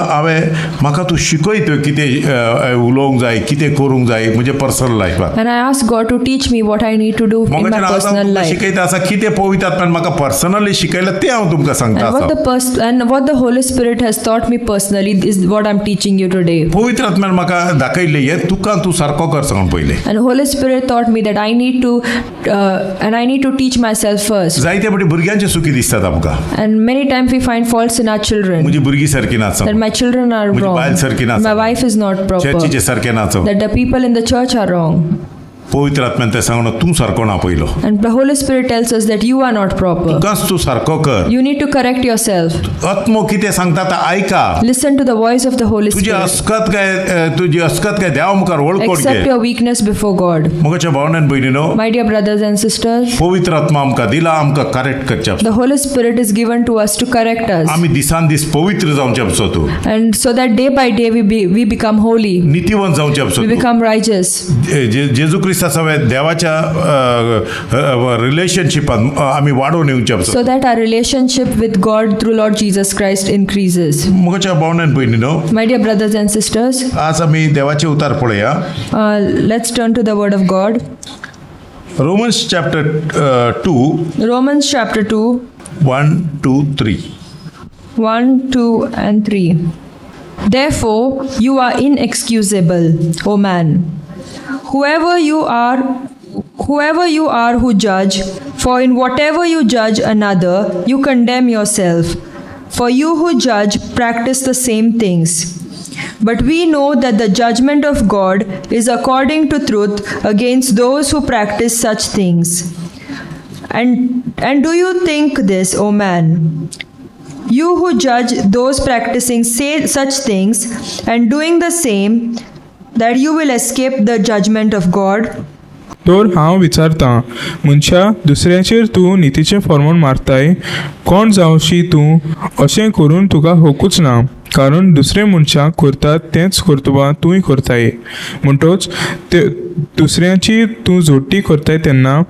Speaker 1: म्हाका तूं शिकयत कितें उलोवंक जाय कितें करूंक जाय म्हजे पर्सनल लायफान.
Speaker 2: And I ask God to teach me what I need to do in my personal life.
Speaker 1: शिकयता आसा कितें पवित्र आत्म्यान म्हाका पर्सनली शिकयलां तें हांव तुमकां सांगता आसा.
Speaker 2: And what the Holy Spirit has taught me personally is what I'm teaching you today.
Speaker 1: पवित्र आत्म्यान म्हाका दाखयलें हें तुका तूं सारको कर सांगून पयलें.
Speaker 2: And Holy Spirit taught me that I need to teach myself first.
Speaker 1: जायते फावटी भुरग्यांचे सुखी दिसतात आमकां.
Speaker 2: And many times we find faults in our children.
Speaker 1: म्हजी भुरगीं सारकी नात.
Speaker 2: That my children are
Speaker 1: म्हजी
Speaker 2: wrong.
Speaker 1: बायल सारकी नात.
Speaker 2: My wife is not proper.
Speaker 1: चर्चीचे सारके नाच.
Speaker 2: That the people in the church are wrong.
Speaker 1: पवित्र आत्म्यान तें सांगून तूं सारको ना पयलो.
Speaker 2: And the Holy Spirit tells us that you are not proper.
Speaker 1: तुकाच तूं सारको कर.
Speaker 2: You need to correct yourself.
Speaker 1: आत्मो कितें सांगता तें आयका.
Speaker 2: Listen to the voice of the Holy
Speaker 1: तुजी
Speaker 2: Spirit.
Speaker 1: अस्कत काय देवा मुखार वळखून
Speaker 2: Accept
Speaker 1: घे.
Speaker 2: your weakness before God.
Speaker 1: मोगाच्या भावनान भयणीनो
Speaker 2: My dear brothers and sisters,
Speaker 1: पवित्र आत्मा आमकां दिला आमकां करेक्ट करच्या.
Speaker 2: the Holy Spirit is given to us to correct us.
Speaker 1: आमी दिसान दीस पवित्र जावचे पसो तूं.
Speaker 2: And so that day by day we become holy.
Speaker 1: नितीवंत जावचे पसो
Speaker 2: We
Speaker 1: तूं.
Speaker 2: become righteous.
Speaker 1: जेजू क्रिस्ता सवय देवाच्या रिलेशनशिपान आमी वाडोवन येवचे पसो.
Speaker 2: So that our relationship with God through Lord Jesus Christ increases.
Speaker 1: मोगाच्या भावनान भयणीनो
Speaker 2: My dear brothers and sisters,
Speaker 1: आज आमी देवाचे उतार पळया.
Speaker 2: let's turn to the Word of God.
Speaker 1: Romans chapter 2
Speaker 2: Romans chapter 2,
Speaker 1: 1, 2, 3.
Speaker 2: 1, 2, and 3. Therefore, you are inexcusable, O man. Whoever you are who judge, for in whatever you judge another, you condemn yourself. For you who judge practice the same things. But we know that the judgment of God is according to truth against those who practice such things. And do you think this, O man? You who judge those practicing such things and doing the same, that you will escape the judgment of God?
Speaker 3: तर हांव विचारतां मनशा दुसऱ्याचेर तूं नितीचें फर्मोन मारताय कोण जावशी तूं अशें करून तुका होकूच ना कारण दुसरे मनशाक करतात तेंच कर्तव्य तूंय करताय म्हणटच ते दुसऱ्याची तूं जोडटी करताय तेन्ना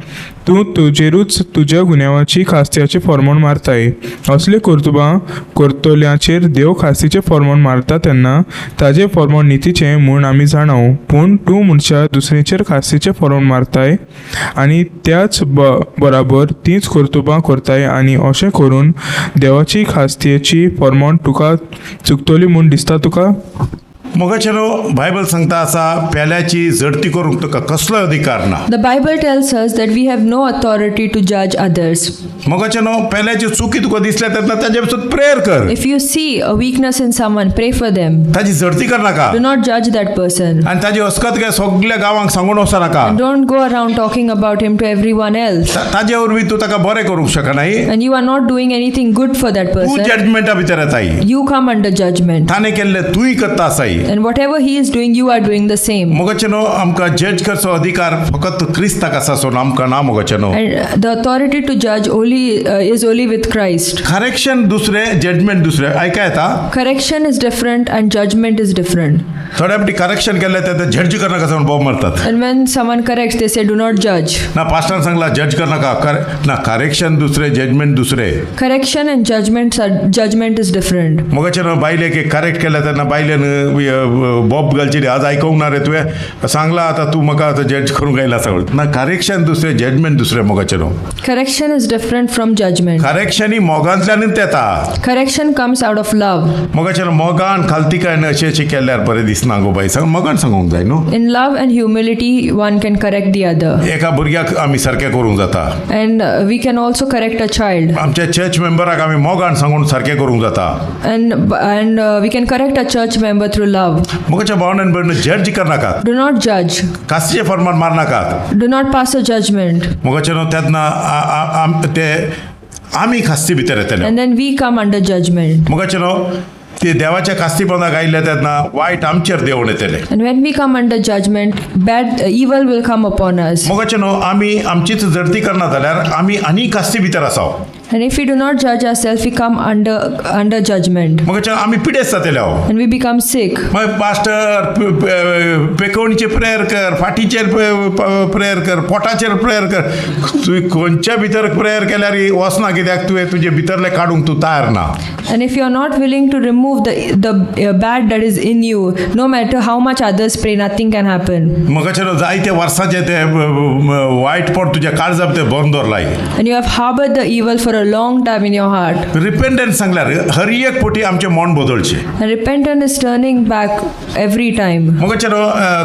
Speaker 3: तूं तुजेरूच तुज्या गुन्यांवाची खास्त्याचे फॉर्मोन मारताय. असले कर्तुबां करतोल्यांचेर देव खास्तीचे फॉर्मोन मारता तेन्ना ताजे फॉर्मोन नितीचें म्हूण आमी जाणव. पूण तूं मनशा दुसरेचेर खास्तीचे फॉर्मोन मारताय आनी त्याच बराबर तीच कर्तुबां करताय आनी अशें करून देवाची खास्त्याची फॉर्मोन तुका चुकतली म्हूण दिसता तुका?
Speaker 1: मोगाचेनो बायबल सांगता असा पेल्याची जडती करूंक तुका कसलोय अधिकार ना.
Speaker 2: The Bible tells us that we have no authority to judge others.
Speaker 1: मोगाचेनो पेल्याची चुकी तुका दिसल्या तेन्ना ताजे पासून प्रेयर कर.
Speaker 2: If you see a weakness in someone, pray for them.
Speaker 1: ताजी जडती कर नाका
Speaker 2: Do not judge that person.
Speaker 1: आणि ताजी अस्कत काय सगळ्या गावांक सांगून वचा नाका.
Speaker 2: Don't go around talking about him to everyone else.
Speaker 1: ताजे वरवीं तूं ताका बरें करूंक शकनाय.
Speaker 2: And you are not doing anything good for that
Speaker 1: तूं
Speaker 2: person.
Speaker 1: जजमेंटा भितर येताय.
Speaker 2: You come under judgment.
Speaker 1: ताणे केल्ले तूंय करता आसाय.
Speaker 2: And whatever he is doing, you are doing the same.
Speaker 1: मोगाचेनो आमकां जज करचो अधिकार फकत क्रिस्ताक आसा सोन आमकां ना मोगाचेनो.
Speaker 2: And the authority to judge is only with Christ.
Speaker 1: Correction दुसरें जजमेंट दुसरें ऐका येता.
Speaker 2: Correction is different and judgment is different.
Speaker 1: थोड्या फावटी करेक्शन केलें तें जज करनाका जावन बोब मारतात.
Speaker 2: And when someone corrects, they say, do not judge.
Speaker 1: ना पास्टान सांगला जज करनाका ना करेक्शन दुसरें जजमेंट दुसरें.
Speaker 2: Correction and judgment is different.
Speaker 1: मोगाचेनो बायलेक एक करेक्ट केलें तेन्ना बायलेन बॉब घालची रे आज आयकूंक ना रे तुवें सांगला आतां तूं म्हाका आतां जज करूंक आयला सगळें ना करेक्शन दुसरें जजमेंट दुसरें मोगाचेनो.
Speaker 2: Correction is different from judgment.
Speaker 1: Correction ही मोगांतल्यानूच येता.
Speaker 2: Correction comes out of love.
Speaker 1: मोगाचेनो मोगान खालतीकायन अशें अशें केल्यार बरें दिसना गो बाई सांग मोगान सांगूंक जाय न्हू.
Speaker 2: In love and humility, one can correct the other.
Speaker 1: एका भुरग्याक आमी सारकें करूंक जाता.
Speaker 2: And we can also correct a child.
Speaker 1: आमच्या चर्च मेंबराक आमी मोगान सांगून सारकें करूंक जाता.
Speaker 2: And we can correct a church member through love.
Speaker 1: मोगाच्या भावनान भरून जज करनाकात.
Speaker 2: Do not judge.
Speaker 1: कास्तीचे फॉर्मान मारनाकात.
Speaker 2: Do not pass a judgment.
Speaker 1: मोगाचेनो तेन्ना ते आमी खास्ती भितर येतले.
Speaker 2: And then we come under judgment.
Speaker 1: मोगाचेनो ते देवाच्या कास्तीपणाक आयिल्ले तेन्ना वायट आमचेर देंवून येतले.
Speaker 2: And when we come under judgment, evil will come upon us.
Speaker 1: मोगाचेनो आमी आमचीच जडती करना जाल्यार आमी आनी कास्ती भितर आसाव.
Speaker 2: And if we do not judge ourselves, we come under judgment.
Speaker 1: मोगाचेनो आमी पिडेस्त जातले हांव.
Speaker 2: And we become sick.
Speaker 1: मग पास्टर पेकोवणीचेर प्रेयर कर, फाटीचेर प्रेयर कर, पोटाचेर प्रेयर कर. तुवें खंयच्या भितर प्रेयर केल्यार वचना कित्याक तुवें तुजे भितरले काडूंक तूं तयार ना.
Speaker 2: And if you are not willing to remove the bad that is in you, no matter how much others pray, nothing can happen.
Speaker 1: मोगाचेनो जायते वर्साचे ते वायटपण तुज्या काळजाक ते भरून दवरलाय.
Speaker 2: And you have harbored the evil for a long time in your heart.
Speaker 1: रिपेंटन्स सांगल्यार हर एक पोटी आमचें मन बदलचें.
Speaker 2: And repentance is turning back every time.
Speaker 1: मोगाचेनो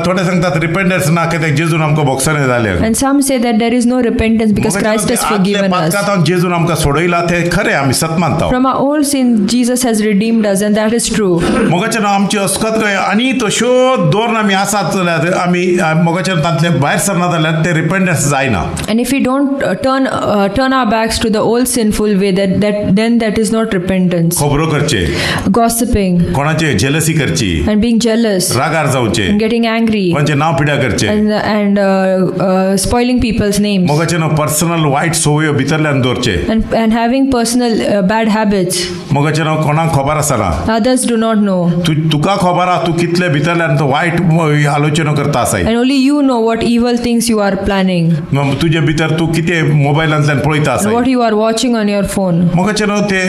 Speaker 1: थोडे सांगतात रिपेंटन्स ना कित्याक जेजून आमकां बोगसाने जाले.
Speaker 2: And some say that there is no repentance because Christ has forgiven us.
Speaker 1: पातकांत जेजून आमकां सोडयला ते खरें आमी सत मानता.
Speaker 2: From our old sin, Jesus has redeemed us, and that is true.
Speaker 1: मोगाचेनो आमची अस्कत खंय आनी तश्यो दोन आमी आसात जाल्यार आमी मोगाचेनो तांतले भायर सरना जाल्यार ते रिपेंटन्स जायना.
Speaker 2: And if we don't turn our backs to the old sinful way, then that is not repentance.
Speaker 1: खबरो करचे,
Speaker 2: Gossiping
Speaker 1: कोणाचे जेलसी करची,
Speaker 2: and being jealous
Speaker 1: रागार जावचे,
Speaker 2: and getting angry
Speaker 1: कोणाचे नाव पिड्या करचे.
Speaker 2: and spoiling people's names
Speaker 1: मोगाचेनो पर्सनल वायट सवयो भितरल्यान दवरचे.
Speaker 2: and having personal bad habits.
Speaker 1: मोगाचेनो कोणाक खबर आसना.
Speaker 2: Others do not know.
Speaker 1: तुका खबर आहा तूं कितले भितरल्यान तो वायट आलोचनो करता आसाय.
Speaker 2: And only you know what evil things you are planning,
Speaker 1: तुजे भितर तूं कितें मोबायलांतल्यान पळयता
Speaker 2: and
Speaker 1: आसाय.
Speaker 2: what you are watching on your phone.
Speaker 1: मोगाचेनो ते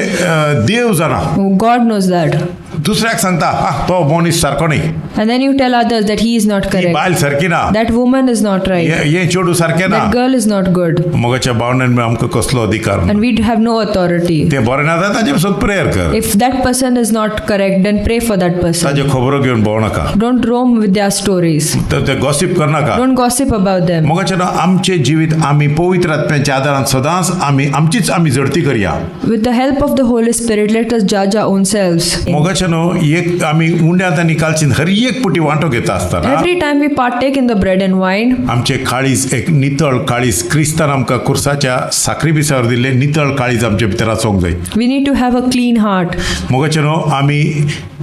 Speaker 1: देव जाणा.
Speaker 2: God knows that.
Speaker 1: दुसऱ्याक सांगता तो मनीस सारको न्ही.
Speaker 2: And then you tell others that he is not
Speaker 1: ती
Speaker 2: correct.
Speaker 1: बायल सारकी ना.
Speaker 2: That woman is not right.
Speaker 1: हे चेडू सारकें ना.
Speaker 2: That girl is not good.
Speaker 1: मोगाच्या भावनेन आमकां कसलो अधिकार ना.
Speaker 2: And we have no authority.
Speaker 1: ते बरें ना जाता ताजे पासून प्रेयर कर.
Speaker 2: If that person is not correct, then pray for that person.
Speaker 1: ताजे खबरो घेवन भोंव नाका.
Speaker 2: Don't roam with their stories.
Speaker 1: ते gossip करनाका.
Speaker 2: Don't gossip about them.
Speaker 1: मोगाचें आमचे जिवीत आमी पवित्र आत्म्याच्या आदारान सदांच आमचीच आमी जडती करया.
Speaker 2: With the help of the Holy Spirit, let us judge our own selves.
Speaker 1: मोगाचें एक आमी उंड्यांत आनी कालचीन हर एक पुटी वांटो घेता आसतना
Speaker 2: Every time we partake in the bread and wine,
Speaker 1: आमचे काळीज एक नितळ काळीज क्रिस्तान आमकां कुर्साच्या साखरी बिसावर दिल्ले नितळ काळीज आमचे भितर आसूंक जाय.
Speaker 2: we need to have a clean heart.
Speaker 1: मोगाचें आमी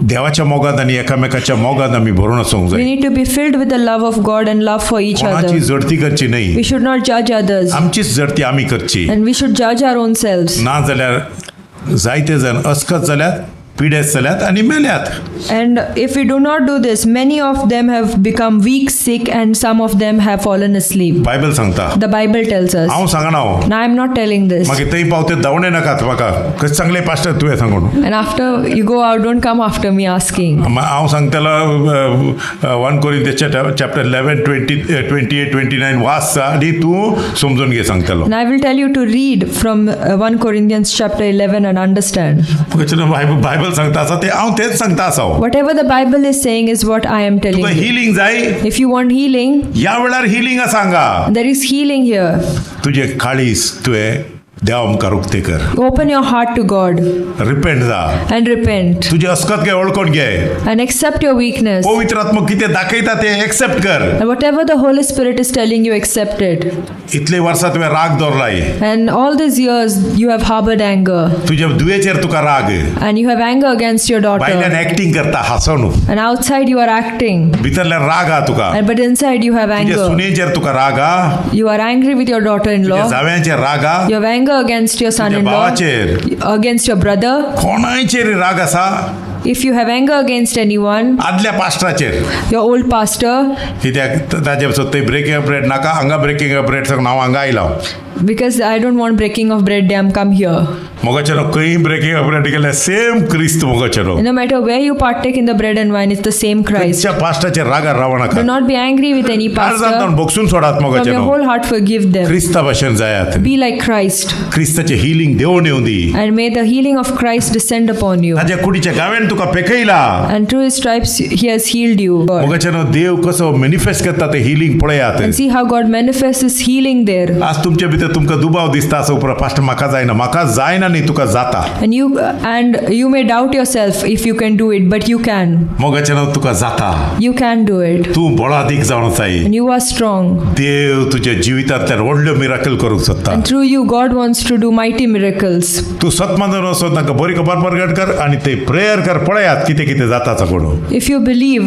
Speaker 1: देवाच्या मोगात आनी एकामेकाच्या मोगात आमी भरून आसूंक
Speaker 2: We
Speaker 1: जाय.
Speaker 2: need to be filled with the love of God and love for each
Speaker 1: कोणाची
Speaker 2: other.
Speaker 1: जडती करची न्ही.
Speaker 2: We should not judge others,
Speaker 1: आमचीच जडती आमी करची.
Speaker 2: and we should judge our own selves.
Speaker 1: ना जाल्यार जायते जण अस्कत जाल्यार पिडेस्त जाल्यात आनी मेल्यात.
Speaker 2: And if we do not do this, many of them have become weak, sick, and some of them have fallen asleep.
Speaker 1: Bible सांगता.
Speaker 2: The Bible tells us.
Speaker 1: हांव सांगना हांव.
Speaker 2: Now I'm not telling this.
Speaker 1: मागीर थंय पावते धांवणे नाकात म्हाका कशें चांगले पास्टर तुवें सांगून.
Speaker 2: And after you go out, don't come after me asking.
Speaker 1: हांव सांगतलो 1 Corinthians chapter 11 28 29 वाच आनी तूं समजून घे सांगतलो.
Speaker 2: And I will tell you to read from 1 Corinthians chapter 11 and understand.
Speaker 1: Bible सांगता आसा ते हांव तेच सांगता आसा.
Speaker 2: Whatever the Bible is saying is what I am telling
Speaker 1: तुका
Speaker 2: you.
Speaker 1: हिलिंग जाय
Speaker 2: If you want healing,
Speaker 1: ह्या वेळार healing Sanga.
Speaker 2: there is healing here.
Speaker 1: तुझे काळीस तुवें देवा मुखार उक्ते कर.
Speaker 2: Open your heart to God
Speaker 1: repent जा.
Speaker 2: and repent
Speaker 1: तुझे अस्कत घे ओळखून घे.
Speaker 2: and accept your weakness.
Speaker 1: पवित्र आत्मा कितें दाखयता ते एक्सेप्ट कर.
Speaker 2: And whatever the Holy Spirit is telling you, accept it.
Speaker 1: इतले वर्सां तुवें राग दवरलाय.
Speaker 2: And all these years you have harbored anger
Speaker 1: तुझ्या दुयेचेर तुका राग.
Speaker 2: and you have anger against your
Speaker 1: भायल्यान
Speaker 2: daughter.
Speaker 1: एक्टिंग करता हांसून.
Speaker 2: And outside you are acting,
Speaker 1: भितरल्यान राग हा तुका.
Speaker 2: and but inside you have
Speaker 1: तुझ्या
Speaker 2: anger.
Speaker 1: सुनेचेर तुका राग हा.
Speaker 2: You are angry with your
Speaker 1: तुझ्या
Speaker 2: daughter-in-law.
Speaker 1: जाव्यांचेर राग हा.
Speaker 2: You have anger against your
Speaker 1: तुझ्या
Speaker 2: son-in-law,
Speaker 1: भावाचेर
Speaker 2: against your brother.
Speaker 1: कोणाचेर राग आसा.
Speaker 2: If you have anger against anyone,
Speaker 1: आदल्या पास्टराचेर
Speaker 2: your old pastor,
Speaker 1: कित्याक ताजे थंय ब्रेकिंग ऑफ ब्रेड नाका हांगा ब्रेकिंग ऑफ ब्रेड सांग हांव हांगा आयला.
Speaker 2: because I don't want breaking of bread, damn, come here.
Speaker 1: मोगाचेर खंय ब्रेकिंग ऑफ ब्रेड केल्यार same क्रिस्त मोगाचेर.
Speaker 2: No matter where you partake in the bread and wine, it's the same Christ.
Speaker 1: खंयच्या पास्टाचेर रागार रावं
Speaker 2: Do
Speaker 1: नाका.
Speaker 2: not be angry with any pastor.
Speaker 1: बगसून सोडात
Speaker 2: From
Speaker 1: मोगाचेर.
Speaker 2: your whole heart forgive them.
Speaker 1: Crysta भाशेन जायात.
Speaker 2: Be like Christ.
Speaker 1: क्रिस्ताचे healing देवून येवं दी.
Speaker 2: And may the healing of Christ descend upon you.
Speaker 1: ताज्या कुडीच्या गांवेन तुका पेकयला.
Speaker 2: And through his stripes he has healed you.
Speaker 1: मोगाचेर देव कसो manifest करता ते हिलिंग पळयात.
Speaker 2: And see how God manifests his healing there.
Speaker 1: आज तुमच्या भितर तुमकां दुबाव दिसता आसा उपरा पास्ट म्हाका जायना न्ही तुका जाता.
Speaker 2: And you may doubt yourself if you can do it, but you can.
Speaker 1: मोगाचेर तुका जाता.
Speaker 2: You can do it.
Speaker 1: तूं बळादीक जावन जाय.
Speaker 2: And you are strong.
Speaker 1: देव तुझ्या जिवितांतल्यान व्हडल्यो मिराकल करूंक सोदता.
Speaker 2: And through you, God wants to do mighty miracles.
Speaker 1: तूं सतमानून वचोन तांकां बरी खबर प्रगट कर आनी ते प्रेयर कर पळयात कितें कितें जाता कोण.
Speaker 2: If you believe,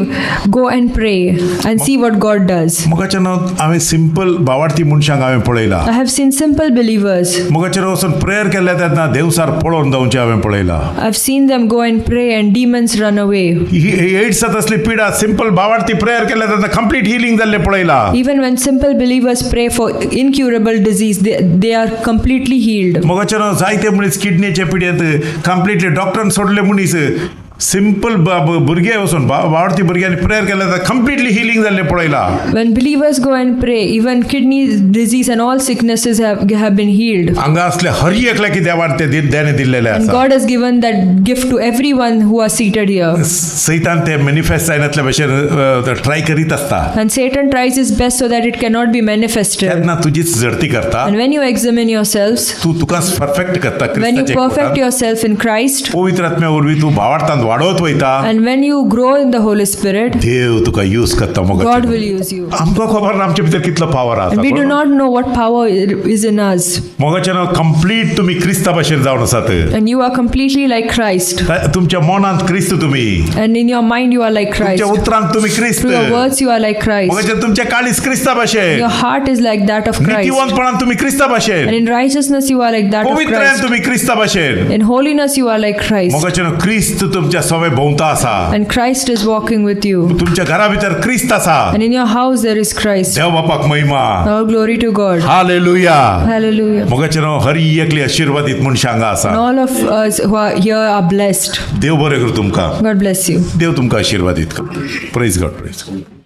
Speaker 2: go and pray and see what God does.
Speaker 1: मोगाचेर हांवें सिंपल भावार्थी मनशांक हांवें पळयला.
Speaker 2: I have seen simple believers.
Speaker 1: मोगाचेर वचोन प्रेयर केल्या तेन्ना देवसार पळोवन जावचें हांवें पळयला.
Speaker 2: I've seen them go and pray and demons run away.
Speaker 1: He adds असली पिडा सिंपल भावार्थी प्रेयर केल्या तेन्ना कंप्लीट हिलिंग जाल्लें पळयला.
Speaker 2: Even when simple believers pray for incurable disease, they are completely healed.
Speaker 1: मोगाचेर जायते मनीस किडनीचे पिडेंत कंप्लीटली डॉक्टरान सोडले मनीस सिंपल भुरगे वचून भावार्थी भुरग्यांनी प्रेयर केल्या तेन्ना कंप्लीटली हिलिंग जाल्लें पळयला.
Speaker 2: When believers go and pray, even kidney disease and all sicknesses have been healed.
Speaker 1: हांगा असले हर एकल्याक देवान ते देणे दिल्लेले
Speaker 2: And
Speaker 1: आसा.
Speaker 2: God has given that gift to everyone who are seated here.
Speaker 1: सैतान ते मॅनिफेस्ट जायनातल्या भशेन ट्राय करीत आसता.
Speaker 2: And Satan tries his best so that it cannot be manifested.
Speaker 1: तेन्ना तुजीच झडती करता.
Speaker 2: And when you examine yourselves,
Speaker 1: तूं तुकाच परफेक्ट करता
Speaker 2: when you
Speaker 1: क्रिस्ताचे
Speaker 2: perfect
Speaker 1: कोणाक.
Speaker 2: yourself in Christ,
Speaker 1: पवित्र आत्म्या वरवीं तूं भावार्थांत वाडत वयता.
Speaker 2: and when you grow in the Holy Spirit,
Speaker 1: देव तुका यूज करता.
Speaker 2: God will use you.
Speaker 1: आमकां खबर ना आमचे भितर कितलो पावर
Speaker 2: And we do
Speaker 1: आसा.
Speaker 2: not know what power is in us.
Speaker 1: मोगाचेर कंप्लीट तुमी क्रिस्ता भशेन जावन आसात.
Speaker 2: And you are completely like Christ.
Speaker 1: तुमच्या मनांत क्रिस्त तुमी.
Speaker 2: And in your mind you are like Christ.
Speaker 1: तुमच्या उतरांत तुमी क्रिस्त.
Speaker 2: Through your words you are like Christ.
Speaker 1: मोगाचेर तुमच्या काळीस क्रिस्ता भशेन.
Speaker 2: Your heart is like that of Christ.
Speaker 1: नितीवंतपणान तुमी क्रिस्ता
Speaker 2: And
Speaker 1: भशेन.
Speaker 2: in righteousness you are like that of
Speaker 1: पवित्रान
Speaker 2: Christ.
Speaker 1: तुमी क्रिस्ता भशेन.
Speaker 2: In holiness you are like Christ.
Speaker 1: मोगाचेर क्रिस्त तुमच्या सवय भोंवता आसा.
Speaker 2: And Christ is walking with you.
Speaker 1: तुमच्या घरा भितर क्रिस्त आसा.
Speaker 2: And in your house there is Christ.
Speaker 1: देव बापाक महिमा.
Speaker 2: All glory to God.
Speaker 1: Hallelujah.
Speaker 2: Hallelujah.
Speaker 1: मोगाचेर हर एकली आशीर्वादीत मनशां हांगा आसा.
Speaker 2: And all of us who are here are blessed.
Speaker 1: देव बरें करूं तुमकां.
Speaker 2: God bless you.
Speaker 1: देव तुमकां आशीर्वादीत करूं. Praise God.